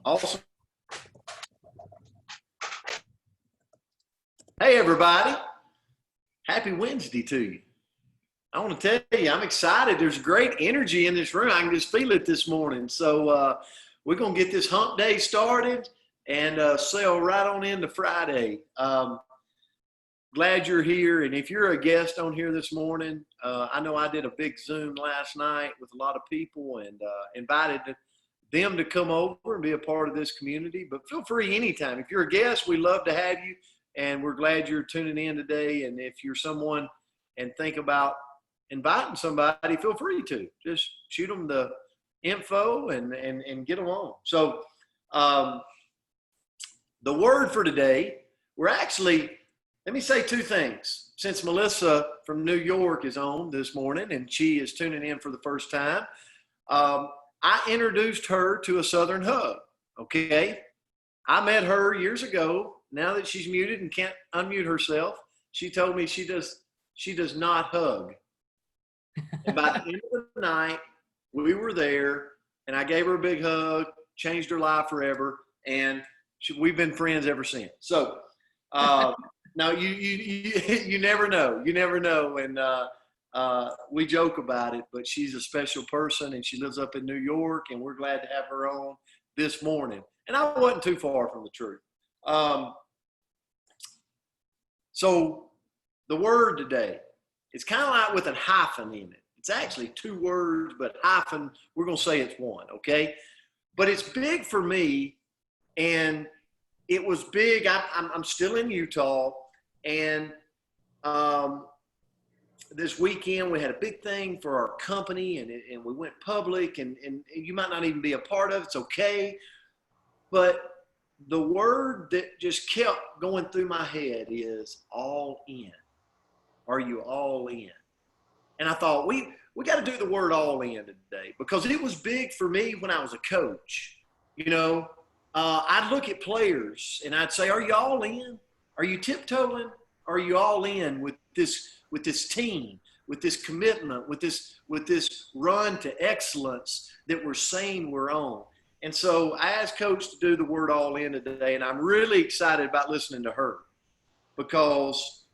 Awesome. Hey, everybody. Happy Wednesday to you. I want to tell you, I'm excited. There's great energy in this room. I can just feel it this morning. So we're going to get this hump day started and sail right on into Friday. Glad you're here. And if you're a guest on here this morning, I know I did a big Zoom last night with a lot of people and invited them to come over and be a part of this community. But feel free anytime. If you're a guest, we love to have you. And we're glad you're tuning in today. And if you're someone and think about inviting somebody, feel free to. Just shoot them the info and get them on. So the word for today, let me say two things. Since Melissa from New York is on this morning and she is tuning in for the first time, I introduced her to a Southern hug, okay? I met her years ago. Now that she's muted and can't unmute herself, she told me she does not hug. And by the end of the night, we were there, and I gave her a big hug, changed her life forever, and we've been friends ever since. So now you never know. You never know. And we joke about it, but she's a special person, and she lives up in New York, and we're glad to have her on this morning. And I wasn't too far from the truth. So the word today, it's kind of like with a hyphen in it. It's actually two words, but hyphen, we're going to say it's one, okay? But it's big for me, and it was big. I'm still in Utah, and this weekend we had a big thing for our company, and we went public, and you might not even be a part of it. It's okay. But the word that just kept going through my head is all in. Are you all in? And I thought we got to do the word all in today because it was big for me when I was a coach. You know, I'd look at players and I'd say, are you all in? Are you tiptoeing? Are you all in with this team, with this commitment, with this run to excellence that we're saying we're on? And so I asked Coach to do the word all in today, and I'm really excited about listening to her because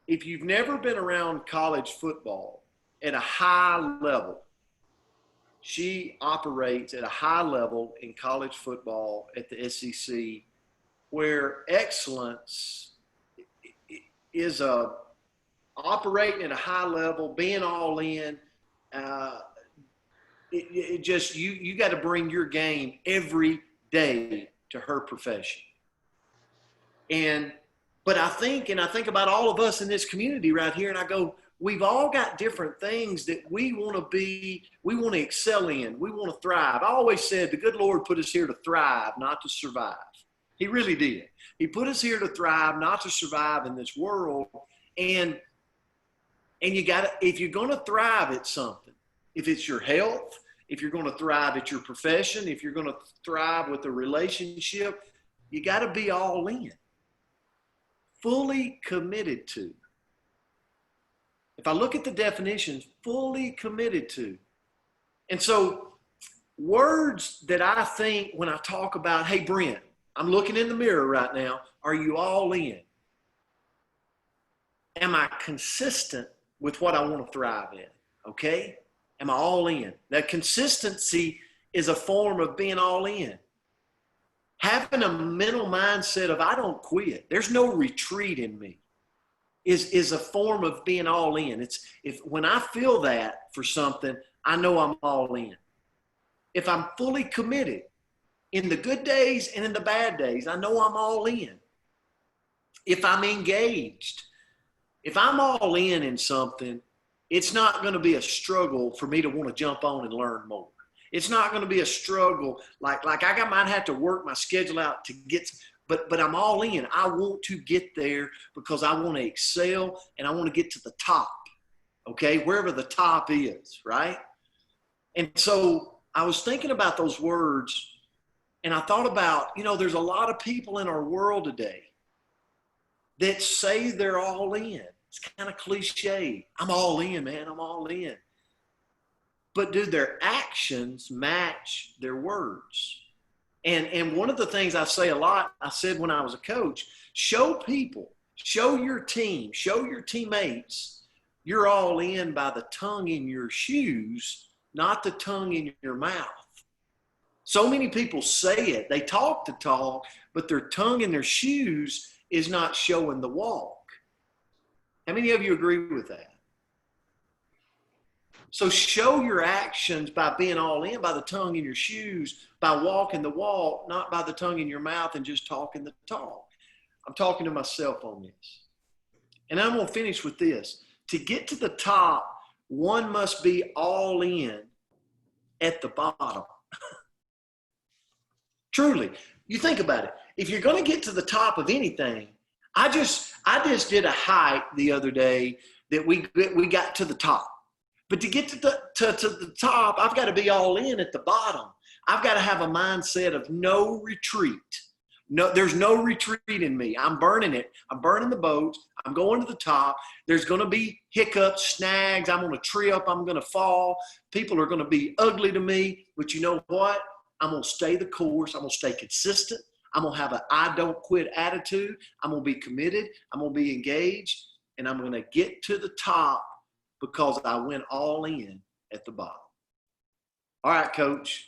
if you've never been around college football at a high level, she operates at a high level in college football at the SEC where excellence is operating at a high level, being all in, it just you got to bring your game every day to her profession. But I think about all of us in this community right here, and I go, we've all got different things that we want to excel in, we want to thrive. I always said the good Lord put us here to thrive, not to survive. He really did. He put us here to thrive, not to survive in this world. And you got to, if you're going to thrive at something, if it's your health, if you're going to thrive at your profession, if you're going to thrive with a relationship, you got to be all in, fully committed to. If I look at the definitions, fully committed to. And so words that I think when I talk about, hey, Brent, I'm looking in the mirror right now. Are you all in? Am I consistent with what I want to thrive in? Okay? Am I all in? Now, consistency is a form of being all in. Having a mental mindset of I don't quit. There's no retreat in me is a form of being all in. When I feel that for something, I know I'm all in. If I'm fully committed in the good days and in the bad days, I know I'm all in. If I'm engaged, if I'm all in something, it's not going to be a struggle for me to want to jump on and learn more. It's not going to be a struggle like I might have to work my schedule out to get, but I'm all in. I want to get there because I want to excel and I want to get to the top, okay, wherever the top is, right? And so I was thinking about those words and I thought about, there's a lot of people in our world today that say they're all in. It's kind of cliche. I'm all in, man. I'm all in. but do their actions match their words? And one of the things I say a lot, I said when I was a coach, show people, show your team, show your teammates, you're all in by the tongue in your shoes, not the tongue in your mouth. So many people say it. They talk the talk, but their tongue in their shoes is not showing the walk. How many of you agree with that? So show your actions by being all in, by the tongue in your shoes, by walking the walk, not by the tongue in your mouth and just talking the talk. I'm talking to myself on this. And I'm going to finish with this. To get to the top, one must be all in at the bottom. Truly, you think about it. If you're going to get to the top of anything, I just did a hike the other day that we got to the top. But to get to the top, I've got to be all in at the bottom. I've got to have a mindset of no retreat. No, there's no retreat in me. I'm burning it. I'm burning the boats. I'm going to the top. There's going to be hiccups, snags. I'm going to trip. I'm going to fall. People are going to be ugly to me. But you know what? I'm going to stay the course. I'm going to stay consistent. I'm going to have an I don't quit attitude. I'm going to be committed. I'm going to be engaged. And I'm going to get to the top because I went all in at the bottom. All right, Coach.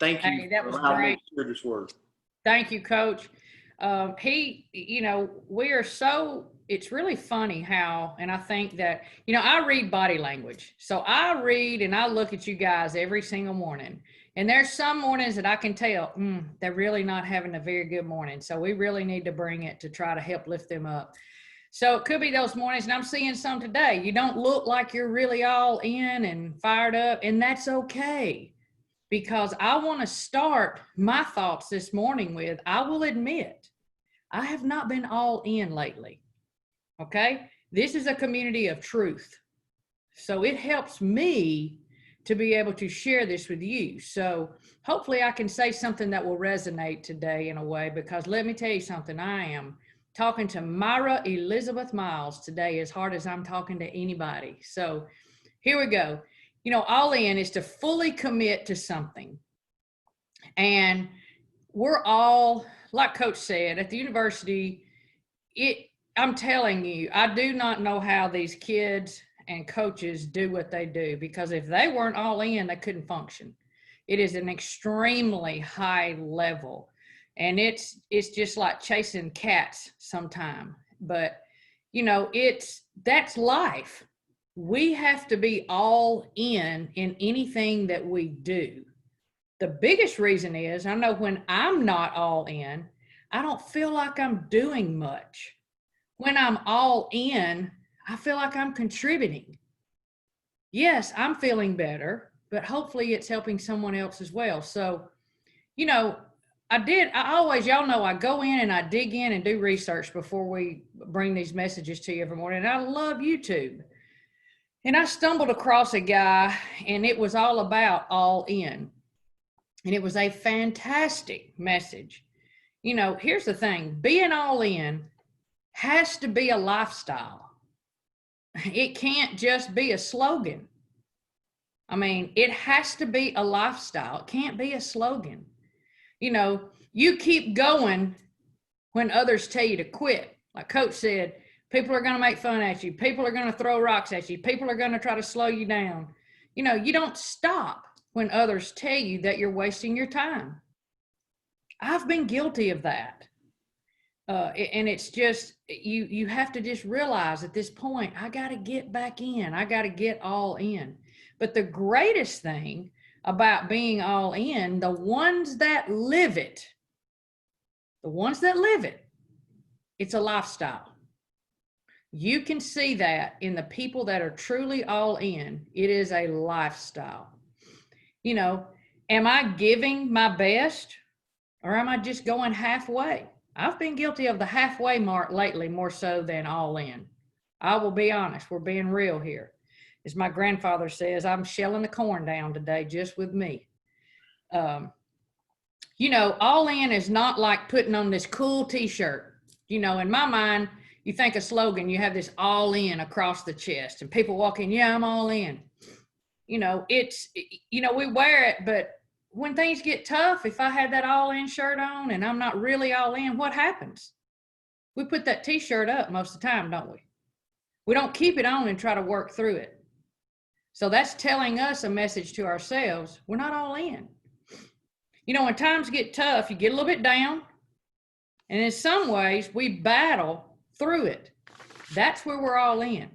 Thank you. Hey, that was great. For share this word. Thank you, Coach. We are so, it's really funny how, and I think that, I read body language. So I read and I look at you guys every single morning. And there's some mornings that I can tell, they're really not having a very good morning. So we really need to bring it to try to help lift them up. So it could be those mornings, and I'm seeing some today. You don't look like you're really all in and fired up, and that's okay. Because I want to start my thoughts this morning with, I will admit, I have not been all in lately. Okay? This is a community of truth. So it helps me to be able to share this with you. So hopefully I can say something that will resonate today in a way, because let me tell you something, I am talking to Myra Elizabeth Miles today as hard as I'm talking to anybody. So here we go. All in is to fully commit to something. And we're all, like Coach said, at the university, I'm telling you, I do not know how these kids and coaches do what they do, because if they weren't all in, they couldn't function. It is an extremely high level. And it's just like chasing cats sometime. But, that's life. We have to be all in anything that we do. The biggest reason is, I know when I'm not all in, I don't feel like I'm doing much. When I'm all in, I feel like I'm contributing. Yes, I'm feeling better, but hopefully it's helping someone else as well. So, y'all know I go in and I dig in and do research before we bring these messages to you every morning. And I love YouTube. And I stumbled across a guy, and it was all about all in. And it was a fantastic message. Here's the thing, being all in has to be a lifestyle. It can't just be a slogan. It has to be a lifestyle. It can't be a slogan. You keep going when others tell you to quit. Like Coach said, people are going to make fun at you. People are going to throw rocks at you. People are going to try to slow you down. You don't stop when others tell you that you're wasting your time. I've been guilty of that. And it's just, you have to just realize at this point, I got to get back in. I got to get all in. But the greatest thing about being all in, the ones that live it, it's a lifestyle. You can see that in the people that are truly all in. It is a lifestyle. Am I giving my best, or am I just going halfway? I've been guilty of the halfway mark lately, more so than all in. I will be honest, we're being real here. As my grandfather says, I'm shelling the corn down today just with me. All in is not like putting on this cool t-shirt. In my mind, you think a slogan, you have this all in across the chest, and people walk in, yeah, I'm all in. it's, we wear it, but when things get tough, if I had that all in shirt on and I'm not really all in, what happens? We put that t-shirt up most of the time, don't we? We don't keep it on and try to work through it. So that's telling us a message to ourselves. We're not all in. When times get tough, you get a little bit down. And in some ways, we battle through it. That's where we're all in.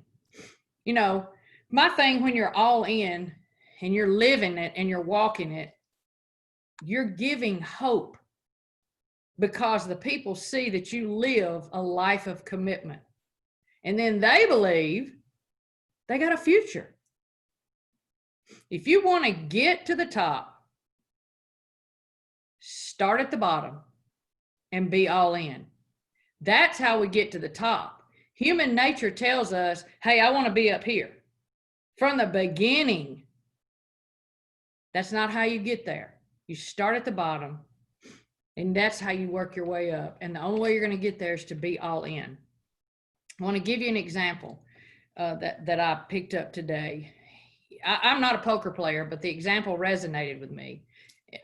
My thing, when you're all in and you're living it and you're walking it, you're giving hope because the people see that you live a life of commitment. And then they believe they got a future. If you want to get to the top, start at the bottom and be all in. That's how we get to the top. Human nature tells us, hey, I want to be up here. From the beginning, that's not how you get there. You start at the bottom, and that's how you work your way up. And the only way you're going to get there is to be all in. I want to give you an example that I picked up today. I'm not a poker player, but the example resonated with me.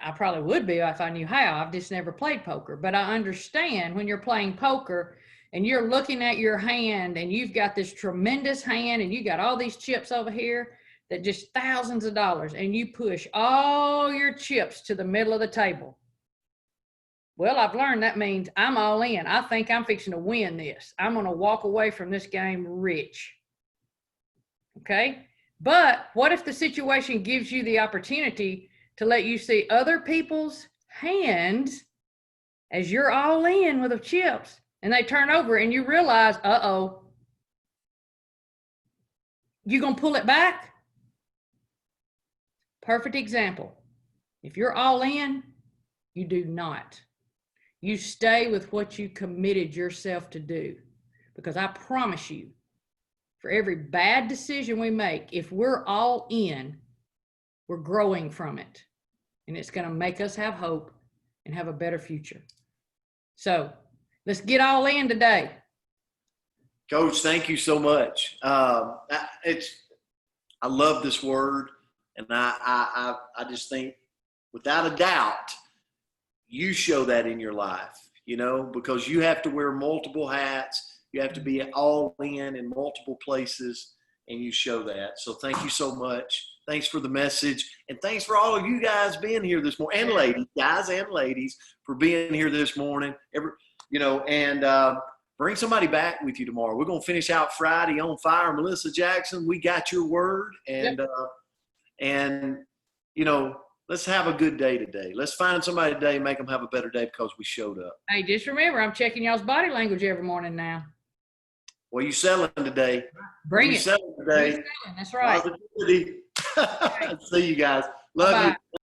I probably would be if I knew how. I've just never played poker, but I understand when you're playing poker and you're looking at your hand and you've got this tremendous hand and you got all these chips over here that just thousands of dollars, and you push all your chips to the middle of the table. Well, I've learned that means I'm all in. I think I'm fixing to win this. I'm going to walk away from this game rich. Okay? But what if the situation gives you the opportunity to let you see other people's hands as you're all in with the chips, and they turn over and you realize, uh-oh, you gonna pull it back? Perfect example. If you're all in, you do not. You stay with what you committed yourself to do, because I promise you, for every bad decision we make, if we're all in, we're growing from it, and it's going to make us have hope and have a better future. So let's get all in today. Coach, thank you so much. I love this word, and I just think, without a doubt, you show that in your life, because you have to wear multiple hats. You have to be all in multiple places, and you show that. So thank you so much. Thanks for the message, and thanks for all of you guys being here this morning, and ladies, guys and ladies, for being here this morning. Bring somebody back with you tomorrow. We're going to finish out Friday on fire. Melissa Jackson, we got your word, and let's have a good day today. Let's find somebody today and make them have a better day because we showed up. Hey, just remember, I'm checking y'all's body language every morning now. Well, you selling today. Bring it. Selling today. That's right. See you guys. Love Bye-bye. you.